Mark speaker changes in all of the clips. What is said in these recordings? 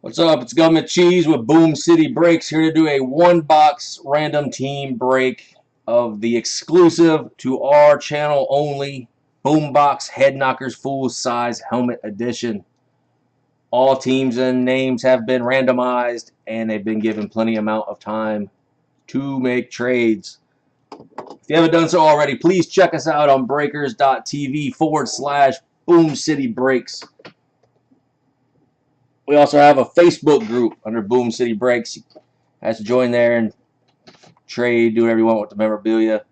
Speaker 1: What's up? It's Government Cheese with Boom City Breaks, here to do a one-box random team break of the exclusive to our channel only Boombox Head Knockers Full Size Helmet Edition. All teams and names have been randomized and they've been given plenty amount of time to make trades. If you haven't done so already, please check us out on breakers.tv/Boom City Breaks. We also have a Facebook group under Boom City Breaks. You guys join there and trade, do whatever you want with the memorabilia.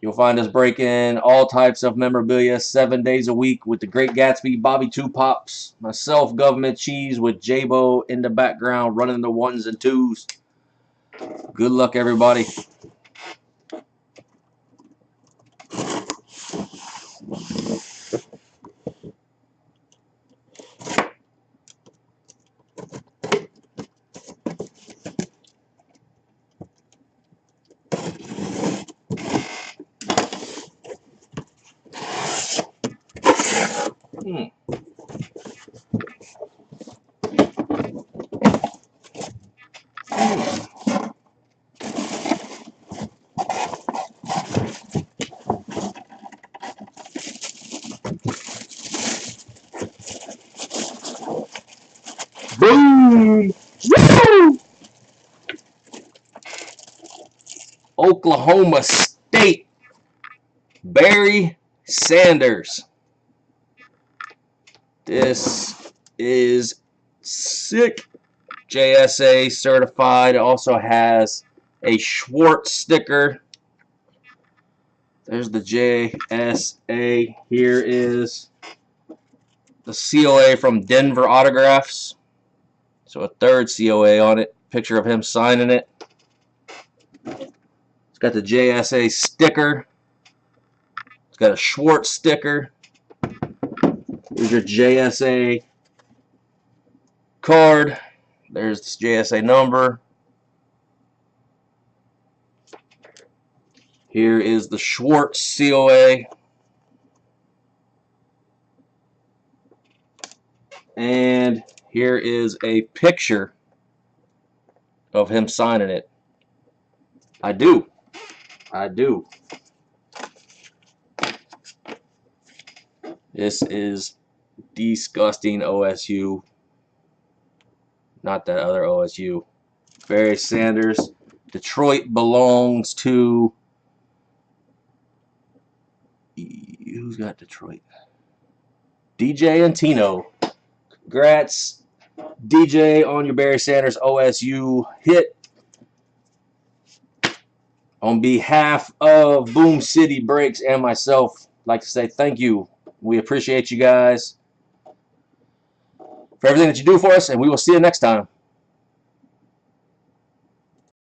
Speaker 1: You'll find us breaking all types of memorabilia 7 days a week with the Great Gatsby, Bobby Two Pops, myself, Government Cheese, with J-Bo in the background running the ones and twos. Good luck, everybody. Boom! Woo! Oklahoma State, Barry Sanders. This is sick. JSA certified. It also has a Schwartz sticker. There's the JSA. Here is the COA from Denver Autographs. So a third COA on it. Picture of him signing it. It's got the JSA sticker. It's got a Schwartz sticker. Here's your JSA card. There's the JSA number. Here is the Schwartz COA. And here is a picture of him signing it. I do. This is disgusting OSU. Not that other OSU. Barry Sanders. Detroit belongs to... Who's got Detroit? DJ and Tino. Congrats, DJ, on your Barry Sanders OSU hit. On behalf of Boom City Breaks and myself, I'd like to say thank you. We appreciate you guys for everything that you do for us, and we will see you next time.